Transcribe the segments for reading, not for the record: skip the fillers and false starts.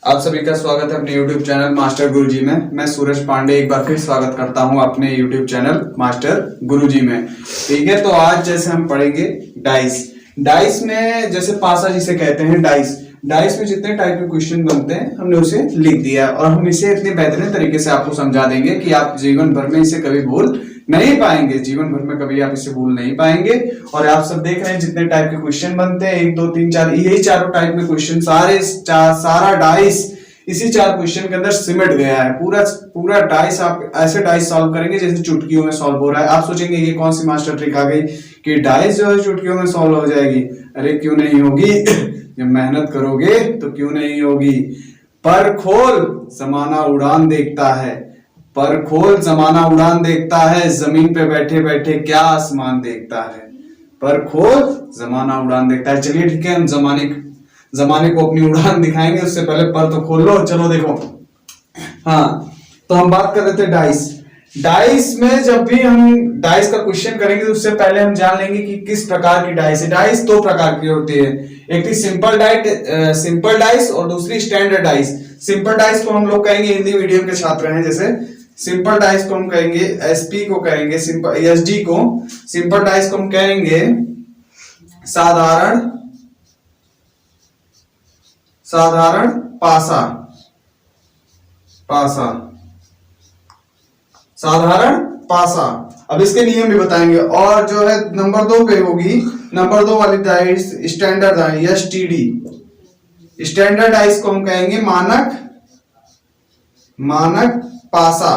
आप सभी का स्वागत है अपने YouTube चैनल मास्टर गुरुजी में। मैं सूरज पांडे एक बार फिर स्वागत करता हूं अपने YouTube चैनल मास्टर गुरुजी में। ठीक है, तो आज जैसे हम पढ़ेंगे डाइस। डाइस में जैसे पासा जिसे कहते हैं डाइस में जितने टाइप के क्वेश्चन बनते हैं हमने उसे लिख दिया और हम इसे इतने बेहतरीन तरीके से आपको समझा देंगे कि आप जीवन भर में इसे कभी भूल नहीं पाएंगे। जीवन भर में कभी आप इसे भूल नहीं पाएंगे। और आप सब देख रहे हैं जितने टाइप के क्वेश्चन बनते हैं, 1 2 3 4, यही चारों टाइप के क्वेश्चन सारा डाइस इसी 4 क्वेश्चन के अंदर सिमट गया है। पूरा डाइस आप ऐसे डाइस सॉल्व करेंगे जैसे चुटकियों में सॉल्व हो रहा है। आप सोचेंगे ये कौन सी मास्टर ट्रिक आ गई कि डाइस जो है चुटकियों में सॉल्व हो जाएगी। अरे क्यों नहीं होगी, जब मेहनत करोगे तो क्यों नहीं होगी। पर खोल जमाना उड़ान देखता है, पर खोल जमाना उड़ान देखता है, जमीन पे बैठे बैठे क्या आसमान देखता है। पर खोल जमाना उड़ान देखता है। चलिए ठीक है, हम जमाने को अपनी उड़ान दिखाएंगे, उससे पहले पर तो खोल लो। चलो देखो, हाँ तो हम बात कर रहे थे डाइस में जब भी हम डाइस का क्वेश्चन करेंगे तो उससे पहले हम जान लेंगे कि किस प्रकार की डाइस है। डाइस 2 प्रकार की होती है, एक थी सिंपल डाइस और दूसरी स्टैंडर्ड डाइस। सिंपल डाइस को हम लोग कहेंगे, हिंदी मीडियम के छात्र हैं जैसे, सिंपल डाइस को हम कहेंगे एसपी को कहेंगे एसडी को। सिंपल डाइस को हम कहेंगे साधारण साधारण पासा। अब इसके नियम भी बताएंगे। और जो है नंबर 2 पे होगी, नंबर 2 वाली dice standard dice STD. Standard dice को हम कहेंगे मानक पासा।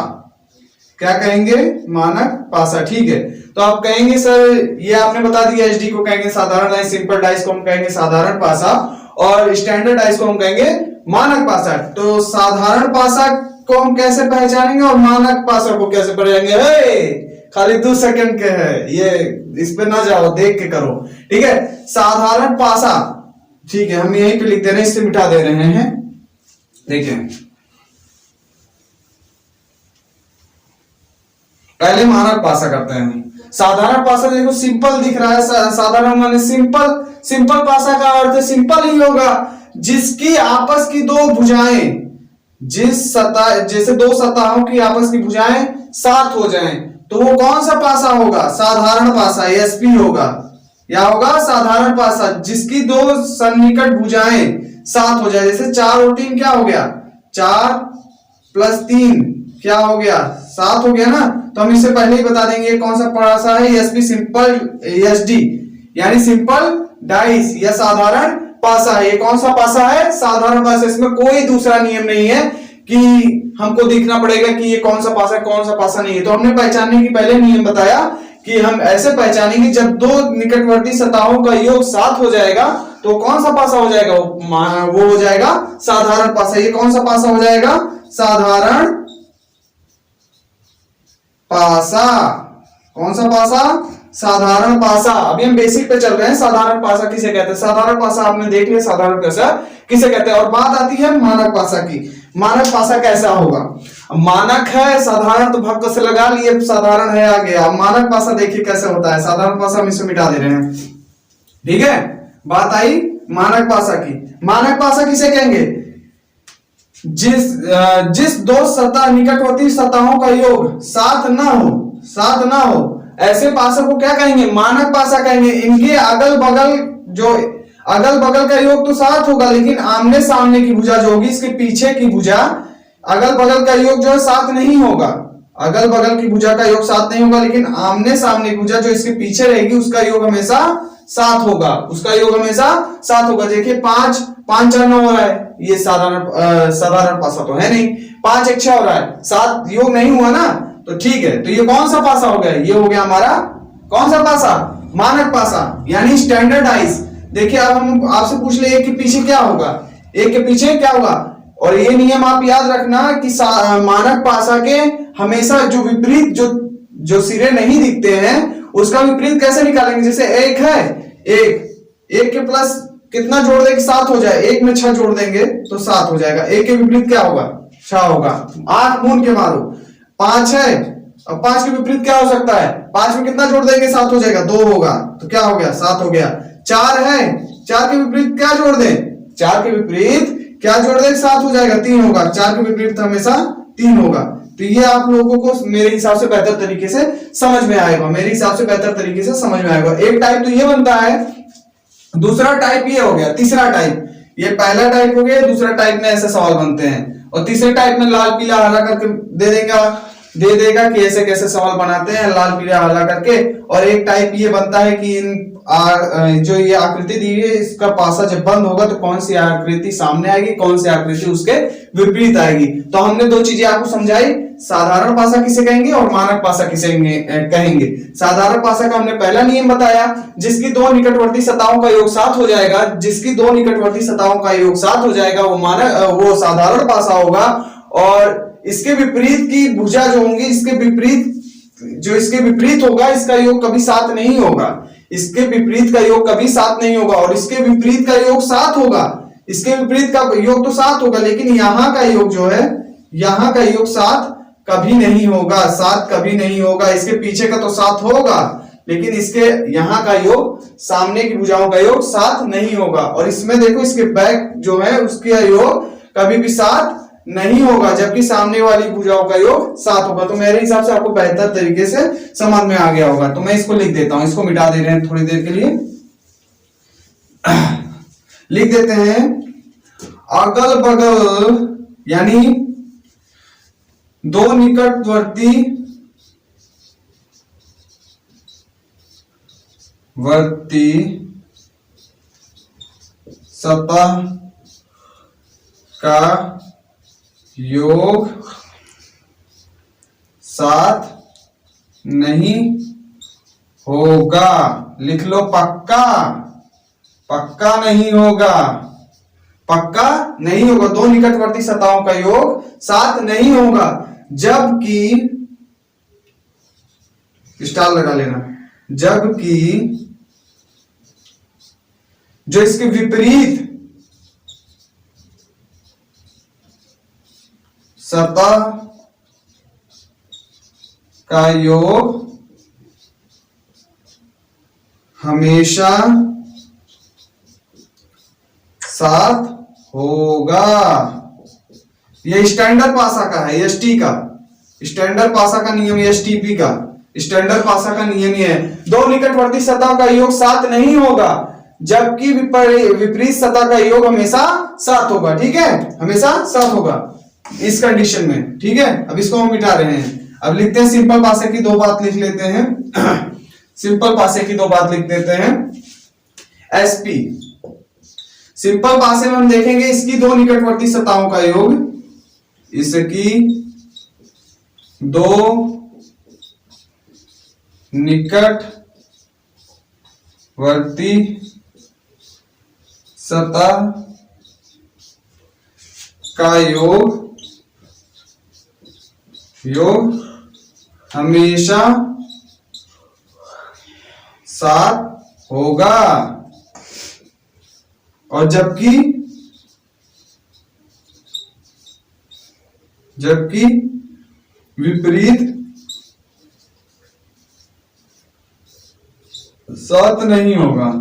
क्या कहेंगे? मानक पासा। ठीक है, तो आप कहेंगे सर ये आपने बता दिया, एचडी को कहेंगे साधारण डाइस, सिंपल डाइस को हम कहेंगे साधारण पासा और स्टैंडर्ड डाइस को हम कहेंगे मानक पासा। तो साधारण पासा को हम कैसे पहचानेंगे और मानक पासा को कैसे पहचानेंगे? खाली 2 सेकंड के है ये, इस पे ना जाओ, देख के करो। ठीक है, साधारण पासा। ठीक है, हम यहीं पे लिख दे रहे हैं, इससे मिटा दे रहे हैं। देखिए पहले मानक पासा करते हैं। साधारण पासा देखो सिंपल दिख रहा है, साधारण माने सिंपल पासा का अर्थ सिंपल ही होगा, जिसकी आपस की 2 भुजाएं जैसे 2 सतहों की आपस की भुजाएं 7 हो जाएं तो वो कौन सा पासा होगा? साधारण पासा, एसपी होगा। या होगा साधारण पासा जिसकी 2 सन्निकट भुजाएं 7 हो जाए। जैसे 4 और 3 क्या हो गया? 4 + 3 क्या हो गया? 7 हो गया ना। तो हम इससे पहले ही बता देंगे कौन सा पासा है, एसपी सिंपल एसडी यानी सिंपल डाइस या साधारण पासा है। ये कौन सा पासा है? साधारण पासा। इसमें कोई दूसरा नियम नहीं है कि हमको देखना पड़ेगा कि ये कौन सा पासा है कौन सा पासा नहीं है। तो हमने पहचानने की पहले नियम बताया कि हम ऐसे पहचानेंगे जब 2 निकटवर्ती सतहों का योग 7 हो जाएगा तो कौन सा पासा हो जाएगा? वो हो जाएगा साधारण पासा। ये कौन सा पासा हो जाएगा? साधारण पासा। कौन सा पासा? साधारण पासा। अभी हम बेसिक पे चल रहे हैं। साधारण पासा किसे कहते हैं? साधारण पासा आपने देख लिया, साधारण पासा किसे कहते हैं। और बात आती है मानक पासा की। मानक पासा कैसा होगा? मानक है, साधारण तो भक्क से लगा लिए, साधारण है आगे। अब मानक पासा देखिए कैसे होता है। साधारण पासा हम इसे मिटा दे रहे हैं। ठीक है, बात आई मानक पासा की। मानक पासा किसे कहेंगे? जिस 2 सतह निकटवर्ती सतहों का योग 7 ना हो ऐसे पासा को क्या कहेंगे? मानक पासा कहेंगे। इनके अगल बगल का योग तो 7 होगा, लेकिन आमने सामने की भुजा जो होगी, इसके पीछे की भुजा, अगल बगल का योग जो है 7 नहीं होगा। अगल बगल की भुजा का योग 7 नहीं होगा, लेकिन आमने सामने की भुजा जो इसके पीछे रहेगी उसका योग हमेशा 7 होगा। उसका योग हमेशा 7 होगा। देखिए 5 4 9 हो रहा है, ये साधारण पासा तो है नहीं। 5 1 6 हो रहा है, 7 योग नहीं हुआ ना। तो ठीक है, तो ये कौन सा पासा हो गया? ये हो गया हमारा कौन सा पासा? मानक पासा यानी स्टैंडर्ड डाइस। देखिए अब हम आपसे पूछ ले एक के पीछे क्या होगा, एक के पीछे क्या होगा। और ये नियम आप याद रखना कि मानक पासा के हमेशा जो विपरीत जो सिरे नहीं दिखते हैं उसका विपरीत कैसे निकालेंगे? जैसे 1 है, 1 के प्लस कितना जोड़ देंगे? 7 हो जाए। 1 में 6 जोड़ देंगे तो 7 हो जाएगा। 1 के विपरीत क्या होगा? 6 होगा। 8 मूल के मारो। 5 है, अब 5 के विपरीत क्या हो सकता है? 5 में कितना जोड़ देंगे? 7 हो जाएगा। 2 होगा तो क्या हो गया? 7 हो गया। 4 है, 4 के विपरीत क्या जोड़ दें? 4 के विपरीत क्या जोड़ दे 7 हो जाएगा, 3 होगा। 4 के विपरीत हमेशा 3 होगा। तो ये आप लोगों को मेरे हिसाब से बेहतर तरीके से समझ में आएगा, मेरे हिसाब से बेहतर तरीके से समझ में आएगा। एक टाइप तो ये बनता है, दूसरा टाइप ये हो गया, तीसरा टाइप, ये पहला टाइप हो गया, दूसरा टाइप में ऐसे सवाल बनते हैं। और तीसरे टाइप में लाल पीला हरा करके दे देगा कि ऐसे कैसे सवाल बनाते हैं लाल पीला हरा करके। और एक टाइप ये बनता है कि जो ये आकृति दी है इसका पासा जब बंद होगा तो कौन सी आकृति सामने आएगी, कौन सी आकृति उसके विपरीत आएगी। तो हमने दो चीजें आपको समझाई, साधारण पासा किसे कहेंगे और मानक पासा किसे कहेंगे। साधारण पासा का हमने पहला नियम बताया, जिसकी दो निकटवर्ती सतहों का योग 7 हो जाएगा, जिसकी दो निकटवर्ती सतहों का योग 7 हो जाएगा वो साधारण पासा होगा। और इसके विपरीत की भुजा जो होंगी, इसके विपरीत होगा, इसका योग कभी 7 नहीं होगा, इसके विपरीत का योग कभी 7 नहीं होगा। और इसके विपरीत का योग 7 होगा, इसके विपरीत का योग तो 7 होगा, लेकिन यहां का योग जो है, यहां का योग 7 कभी नहीं होगा, 7 कभी नहीं होगा। इसके पीछे का तो 7 होगा, लेकिन इसके यहां का योग, सामने की भुजाओं का योग 7 नहीं होगा। और इसमें देखो, इसके बैक जो है उसका योग कभी भी 7 नहीं होगा, जबकि सामने वाली भुजाओं का योग 7 होगा। तो मेरे हिसाब से आपको बेहतर तरीके से समझ में आ गया होगा। तो मैं इसको लिख देता हूं, इसको मिटा दे रहे हैं थोड़ी देर के लिए। लिख देते हैं, अगल बगल यानी दो निकटवर्ती सतह का योग 7 नहीं होगा। लिख लो, पक्का, पक्का नहीं होगा, पक्का नहीं होगा। दो निकटवर्ती सतहों का योग 7 नहीं होगा, जबकि स्टार लगा लेना, जबकि जो इसके विपरीत सतह का योग हमेशा 7 होगा। ये स्टैंडर्ड पासा का है, एसटी का, स्टैंडर्ड पासा का नियम, एसटीपी का स्टैंडर्ड पासा का नियम ये है, दो निकटवर्ती सतह का योग 7 नहीं होगा, जबकि विपरीत सतह का योग हमेशा 7 होगा। ठीक है, हमेशा 7 होगा इस कंडीशन में। ठीक है, अब इसको हम मिटा रहे हैं। अब लिखते हैं सिंपल पासे की दो बात लिख लेते हैं। सिंपल पासे की दो बात लिख देते हैं, एसपी। सिंपल पासे में हम देखेंगे इसकी दो निकटवर्ती सतहों का योग, इसकी दो निकटवर्ती सतह का योग हमेशा 7 होगा, और जबकि विपरीत 7 नहीं होगा,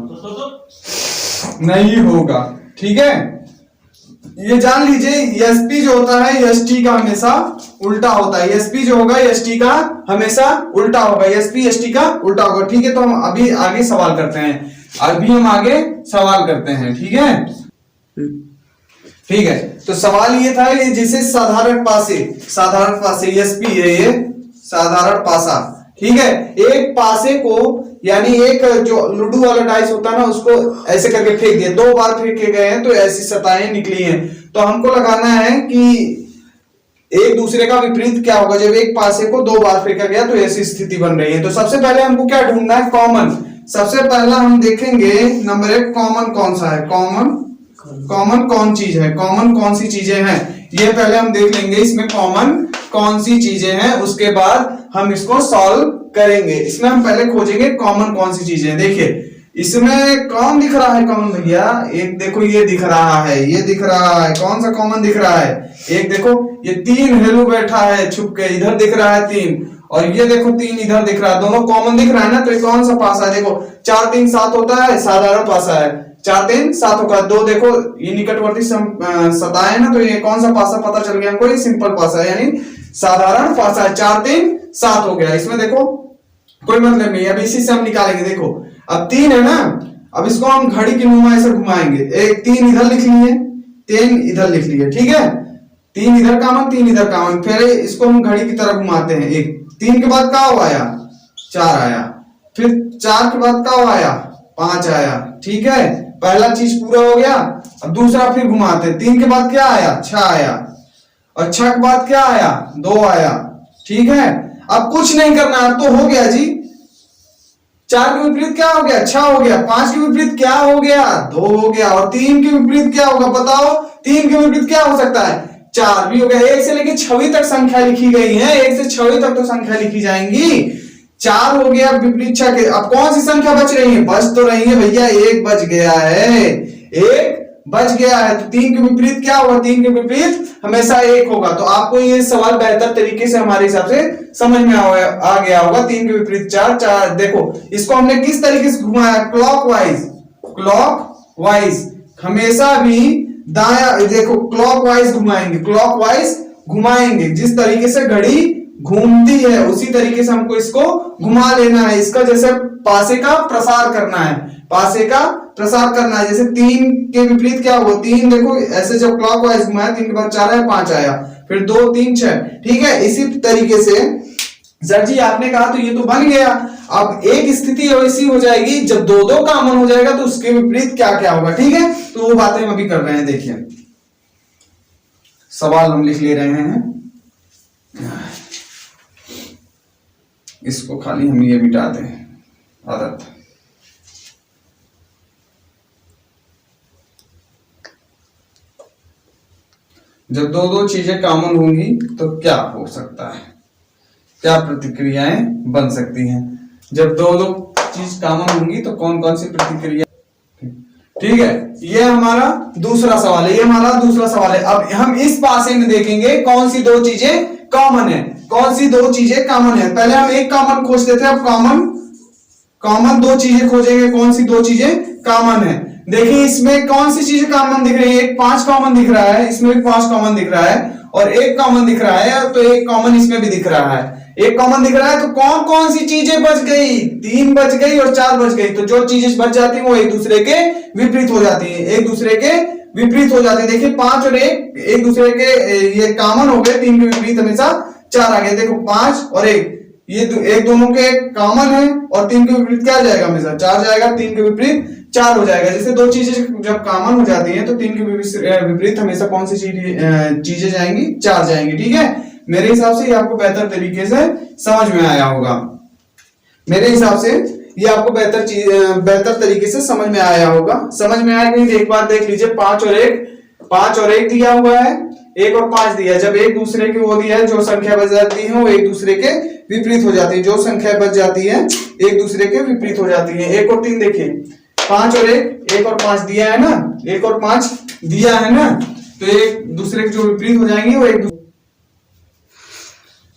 नहीं होगा। ठीक है, ये जान लीजिए, एसपी जो होता है एसटी का हमेशा उल्टा होता है। एसपी जो होगा एसटी का हमेशा उल्टा होगा, एसपी एसटी का उल्टा होगा। ठीक है, तो हम अभी आगे सवाल करते हैं, ठीक है, ठीक है। तो सवाल ये था, ये जैसे साधारण पासे एसपी है, ये साधारण पासा। ठीक है, एक पासे को, यानी एक जो लूडो वाला डाइस होता है ना, उसको ऐसे करके फेंक दिया, 2 बार फेंके गए हैं तो ऐसी सतहें निकली हैं। तो हमको लगाना है कि एक दूसरे का विपरीत क्या होगा जब एक पासे को 2 बार फेंका गया, तो ऐसी स्थिति बन रही है। तो सबसे पहले हमको क्या ढूंढना है, कॉमन। सबसे पहला हम देखेंगे नंबर 1, कॉमन कौन सा है, कॉमन कौन चीज है, कॉमन कौन सी चीजें हैं, ये पहले हम देख लेंगे, इसमें कॉमन कौन सी चीजें हैं, उसके बाद हम इसको सॉल्व करेंगे। इसमें हम पहले खोजेंगे कॉमन कौन सी चीजें हैं। देखिए, इसमें कौन दिख रहा है कॉमन भैया, एक देखो ये दिख रहा है, ये दिख रहा है, कौन सा कॉमन दिख रहा है, एक देखो ये 3 हेलो बैठा है छुप के, इधर दिख रहा है 3, और ये देखो 3 इधर दिख रहा है, दोनों कॉमन दिख रहा है ना। तो ये कौन सा पासा है, देखो 4 3 7 होता है, साधारण पासा है। 4 3 7 होगा। 2 देखो ये निकटवर्ती सतह है ना, तो ये कौन सा पासा पता चल गया हमको, ये सिंपल पासा है यानी साधारण पासा है। 4 3 7 हो गया। इसमें देखो कोई मतलब नहीं, अब इसी से हम निकालेंगे। देखो अब 3 है ना, अब इसको हम घड़ी की नुमा ऐसे घुमाएंगे। एक 3 इधर लिख लिए, 3 इधर लिख लिए, ठीक है। 3 इधर कॉमन, 3 इधर कॉमन, फिर इसको हम घड़ी की तरफ घुमाते हैं। एक 3 के बाद क्या आया, 4 आया, फिर 4 के बाद क्या आया, 5 आया, ठीक है। पहला चीज पूरा हो गया। अब दूसरा फिर घुमाते, 3 के बाद क्या आया, 6 आया, और 6 के बाद क्या आया, 2 आया, ठीक है। अब कुछ नहीं करना, अब तो हो गया जी। 4 के विपरीत क्या हो गया, 6 हो गया। 5 के विपरीत क्या हो गया, 2 हो गया। और 3 के विपरीत क्या होगा बताओ, 3 के विपरीत क्या हो सकता है, 4 भी हो गया। 1 से लेकर 6वीं तक संख्या लिखी गई है, 1 से 6वीं तक तो संख्या लिखी जाएंगी। 4 हो गया विपरीत 6 के। अब कौन सी संख्या बच रही है, बच तो रही है भैया, 1 बच गया है, 1 बच गया है। तो 3 के विपरीत क्या होगा, 3 के विपरीत हमेशा 1 होगा। तो आपको ये सवाल बेहतर तरीके से हमारे हिसाब से समझ में आ गया होगा। 3 के विपरीत 4, 4 देखो इसको हमने किस तरीके से घुमाया, क्लॉकवाइज, क्लॉकवाइज हमेशा भी दाया, देखो क्लॉकवाइज घुमाएंगे, क्लॉकवाइज घुमाएंगे। जिस तरीके से घड़ी घूमती है उसी तरीके से हमको इसको घुमा लेना है। इसका जैसे पासे का प्रसार करना है, पासे का प्रसार करना है। जैसे 3 के विपरीत क्या हुआ, 3 देखो ऐसे जब क्लॉकवाइज घुमाया, 3 के बाद 4 आया, 5 आया, फिर 2 3 6, ठीक है। इसी तरीके से सर जी आपने कहा तो ये तो बन गया। अब एक स्थिति ऐसी हो जाएगी जब 2 कॉमन हो जाएगा तो उसके विपरीत क्या क्या होगा, ठीक है। तो वो बातें हम अभी कर रहे हैं। देखिए सवाल हम लिख ले रहे हैं, इसको खाली हम ये मिटा दें आदत। जब 2 चीजें कॉमन होंगी तो क्या हो सकता है, क्या प्रतिक्रियाएं बन सकती हैं। जब 2 चीज कॉमन होंगी तो कौन कौन सी प्रतिक्रिया, ठीक है। ये हमारा दूसरा सवाल है, ये हमारा दूसरा सवाल है। अब हम इस पासे में देखेंगे कौन सी 2 चीजें कॉमन है, कौन सी 2 चीजें कॉमन है। पहले हम एक कॉमन खोजते थे, अब कॉमन 2 चीजें खोजेंगे, कौन सी 2 चीजें कॉमन है। देखिए इसमें कौन सी चीजें कॉमन दिख रही है, एक 5 कॉमन दिख रहा है, इसमें भी 5 कॉमन दिख रहा है, और 1 कॉमन दिख रहा है, तो 1 कॉमन इसमें भी दिख रहा है, 1 कॉमन दिख रहा है। तो कौन कौन सी चीजें बच गई, 3 बच गई और 4 बच गई। तो जो चीजें बच जाती हैं वो एक दूसरे के विपरीत हो जाती है, एक दूसरे के विपरीत हो जाती है। देखिए 5 और 1 एक दूसरे के ये कॉमन हो गए, 3 के विपरीत हमेशा 4 आ गए। देखो 5 और 1 ये एक दोनों के कॉमन है, और 3 के विपरीत क्या जाएगा, हमेशा 4 जाएगा, 3 के विपरीत 4 हो जाएगा। जैसे 2 चीजें जब कॉमन हो जाती हैं तो 3 के विपरीत हमेशा कौन सी चीजें जाएंगी, 4 जाएंगी, ठीक है। मेरे हिसाब से ये आपको बेहतर तरीके से समझ में आया होगा। मेरे हिसाब से ये आपको बेहतर तरीके से समझ में आया होगा। समझ में आया कि एक बार देख लीजिए, 5 और 1 दिया हुआ है, 1 और 5 दिया है। जब एक दूसरे की वो दिया है, जो संख्या बच जाती है वो एक दूसरे के विपरीत हो जाती है, जो संख्या बच जाती है एक दूसरे के विपरीत हो जाती है। 1 और 3 देखिए, 5 और 1 और 5 दिया है ना, 1 और 5 दिया है ना, तो एक दूसरे के जो विपरीत हो जाएंगे वो एक दूसरे,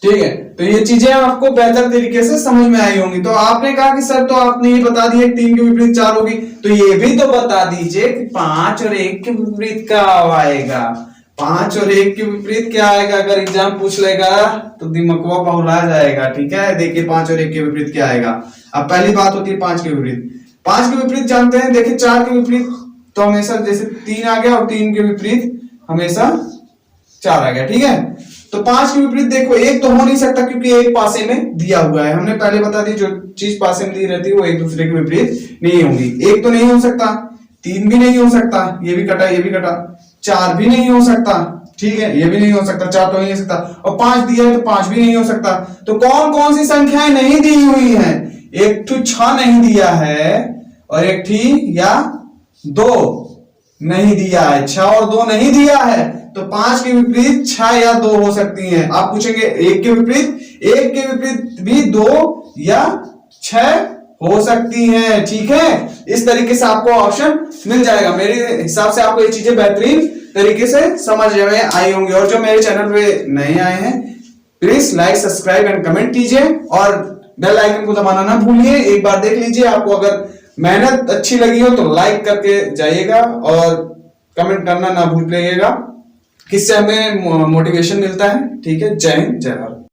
ठीक है। तो ये चीजें आपको बेहतर तरीके से समझ में आई होंगी। तो आपने कहा कि सर तो आपने ये बता दिया 3 के विपरीत 4 होगी, तो ये भी तो बता दीजिए कि 5 और 1 के विपरीत क्या आएगा, 5 और 1 के विपरीत क्या आएगा। अगर एग्जाम पूछ लेगा तो दिमागवा बहुला जाएगा, ठीक है। देखिए 5 और 1 के विपरीत क्या आएगा। अब पहली बात होती है 5 के विपरीत, 5 के विपरीत जानते हैं। देखिए 4 के विपरीत तो हमेशा जैसे 3 आ गया, और 3 के विपरीत हमेशा 4 आ गया, ठीक है। तो 5 के विपरीत देखो 1 तो हो नहीं सकता, क्योंकि 1 पासे में दिया हुआ है। हमने पहले बता दी जो चीज पासे में दी रहती है वो एक दूसरे के विपरीत नहीं होंगी। 1 तो नहीं हो सकता, 3 भी नहीं हो सकता, ये भी कटा, ये भी कटा, 4 भी नहीं हो सकता, ठीक है, ये भी नहीं हो सकता, 4 तो नहीं हो सकता, और 5 दिया है तो 5 भी नहीं हो सकता। तो कौन कौन सी संख्याएं नहीं दी हुई है, 1 तो 6 नहीं दिया है, और 1 थी या 2 नहीं दिया है, 6 और 2 नहीं दिया है। तो 5 के विपरीत 6 या 2 हो सकती हैं। आप पूछेंगे 1 के विपरीत भी 2 या 6 हो सकती हैं, ठीक है। इस तरीके से आपको ऑप्शन मिल जाएगा। मेरे हिसाब से आपको ये चीजें बेहतरीन तरीके से समझ में आई होंगी। और जो मेरे चैनल पे नए आए हैं please like, subscribe and comment कीजिए, और बेल आइकन को दबाना ना भूलिए। एक बार देख लीजिए, आपको अगर मेहनत अच्छी लगी हो तो लाइक करके जाइएगा और कमेंट करना ना भूलिएगा, किससे हमें मोटिवेशन मिलता है। ठीक है, जय हिंद, जय भारत।